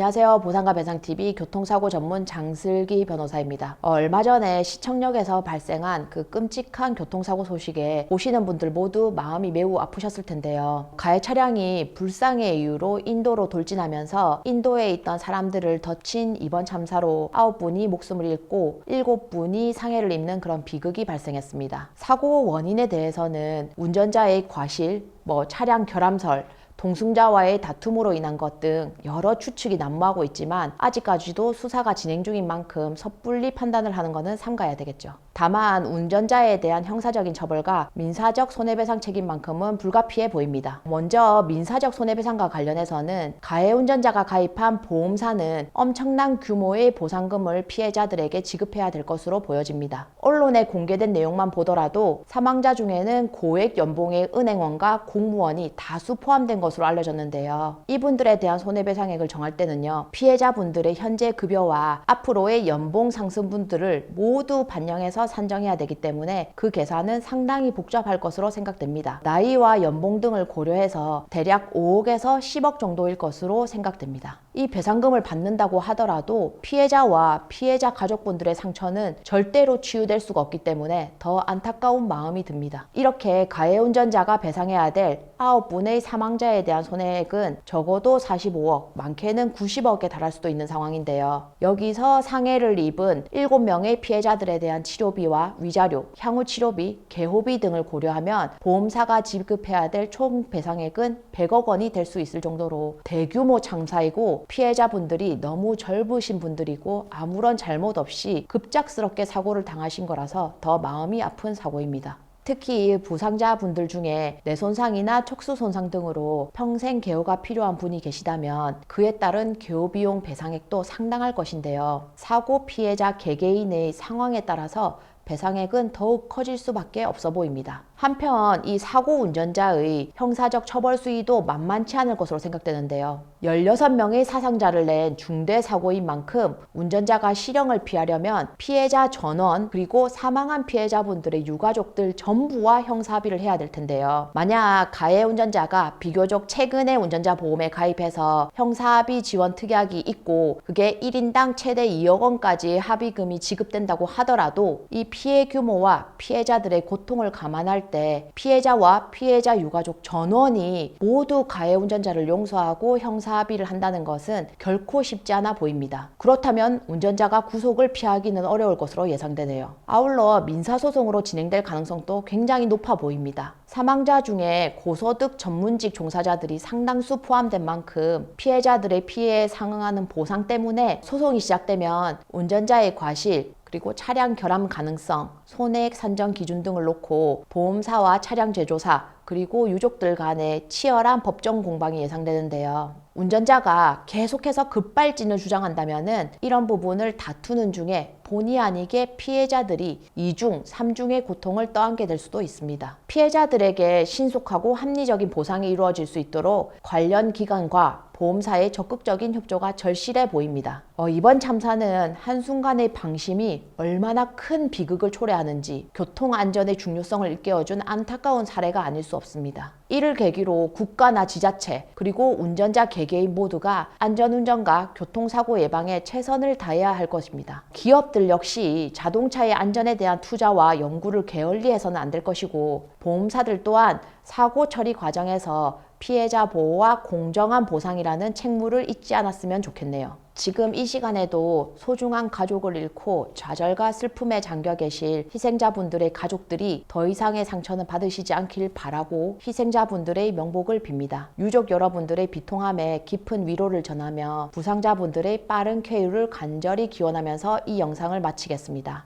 안녕하세요. 보상과 배상TV 교통사고 전문 장슬기 변호사입니다. 얼마 전에 시청역에서 발생한 그 끔찍한 교통사고 소식에 보시는 분들 모두 마음이 매우 아프셨을 텐데요. 가해 차량이 불상의 이유로 인도로 돌진하면서 인도에 있던 사람들을 덮친 이번 참사로 9분이 목숨을 잃고 7분이 상해를 입는 그런 비극이 발생했습니다. 사고 원인에 대해서는 운전자의 과실, 차량 결함설, 동승자와의 다툼으로 인한 것 등 여러 추측이 난무하고 있지만 아직까지도 수사가 진행 중인 만큼 섣불리 판단을 하는 것은 삼가야 되겠죠. 다만 운전자에 대한 형사적인 처벌과 민사적 손해배상 책임만큼은 불가피해 보입니다. 먼저 민사적 손해배상과 관련해서는 가해 운전자가 가입한 보험사는 엄청난 규모의 보상금을 피해자들에게 지급해야 될 것으로 보여집니다. 언론에 공개된 내용만 보더라도 사망자 중에는 고액 연봉의 은행원과 공무원이 다수 포함된 것으로 알려졌는데요. 이분들에 대한 손해배상액을 정할 때는요, 피해자분들의 현재 급여와 앞으로의 연봉 상승분들을 모두 반영해서 산정해야 되기 때문에 그 계산은 상당히 복잡할 것으로 생각됩니다. 나이와 연봉 등을 고려해서 대략 5억에서 10억 정도일 것으로 생각됩니다. 이 배상금을 받는다고 하더라도 피해자와 피해자 가족분들의 상처는 절대로 치유될 수가 없기 때문에 더 안타까운 마음이 듭니다. 이렇게 가해 운전자가 배상해야 될 9분의 사망자에 대한 손해액은 적어도 45억, 많게는 90억에 달할 수도 있는 상황인데요. 여기서 상해를 입은 7명의 피해자들에 대한 치료비와 위자료, 향후 치료비, 개호비 등을 고려하면 보험사가 지급해야 될 총 배상액은 100억 원이 될 수 있을 정도로 대규모 참사이고 피해자분들이 너무 젊으신 분들이고 아무런 잘못 없이 급작스럽게 사고를 당하신 거라서 더 마음이 아픈 사고입니다. 특히 부상자분들 중에 뇌손상이나 척수손상 등으로 평생 개호가 필요한 분이 계시다면 그에 따른 개호비용 배상액도 상당할 것인데요. 사고 피해자 개개인의 상황에 따라서 배상액은 더욱 커질 수밖에 없어 보입니다. 한편 이 사고 운전자의 형사적 처벌 수위도 만만치 않을 것으로 생각되는데요. 16명의 사상자를 낸 중대 사고인 만큼 운전자가 실형을 피하려면 피해자 전원 그리고 사망한 피해자분들의 유가족들 전부와 형사합의를 해야 될 텐데요. 만약 가해 운전자가 비교적 최근에 운전자 보험에 가입해서 형사합의 지원 특약이 있고 그게 1인당 최대 2억 원까지 합의금이 지급된다고 하더라도 이 피해 규모와 피해자들의 고통을 감안할 때 피해자와 피해자 유가족 전원이 모두 가해 운전자를 용서하고 형사합의를 한다는 것은 결코 쉽지 않아 보입니다. 그렇다면 운전자가 구속을 피하기는 어려울 것으로 예상되네요. 아울러 민사소송으로 진행될 가능성도 굉장히 높아 보입니다. 사망자 중에 고소득 전문직 종사자들이 상당수 포함된 만큼 피해자들의 피해에 상응하는 보상 때문에 소송이 시작되면 운전자의 과실, 그리고 차량 결함 가능성, 손해액 산정 기준 등을 놓고 보험사와 차량 제조사, 그리고 유족들 간의 치열한 법정 공방이 예상되는데요. 운전자가 계속해서 급발진을 주장한다면 이런 부분을 다투는 중에 본의 아니게 피해자들이 2중, 3중의 고통을 떠안게 될 수도 있습니다. 피해자들에게 신속하고 합리적인 보상이 이루어질 수 있도록 관련 기관과 보험사의 적극적인 협조가 절실해 보입니다. 이번 참사는 한순간의 방심이 얼마나 큰 비극을 초래하는지 교통안전의 중요성을 일깨워준 안타까운 사례가 아닐 수 없습니다. 이를 계기로 국가나 지자체 그리고 운전자 개개인 모두가 안전운전과 교통사고 예방에 최선을 다해야 할 것입니다. 기업들 역시 자동차의 안전에 대한 투자와 연구를 게을리해서는 안 될 것이고 보험사들 또한 사고 처리 과정에서 피해자 보호와 공정한 보상이라는 책무를 잊지 않았으면 좋겠네요. 지금 이 시간에도 소중한 가족을 잃고 좌절과 슬픔에 잠겨 계실 희생자분들의 가족들이 더 이상의 상처는 받으시지 않길 바라고 희생자분들의 명복을 빕니다. 유족 여러분들의 비통함에 깊은 위로를 전하며 부상자분들의 빠른 쾌유를 간절히 기원하면서 이 영상을 마치겠습니다.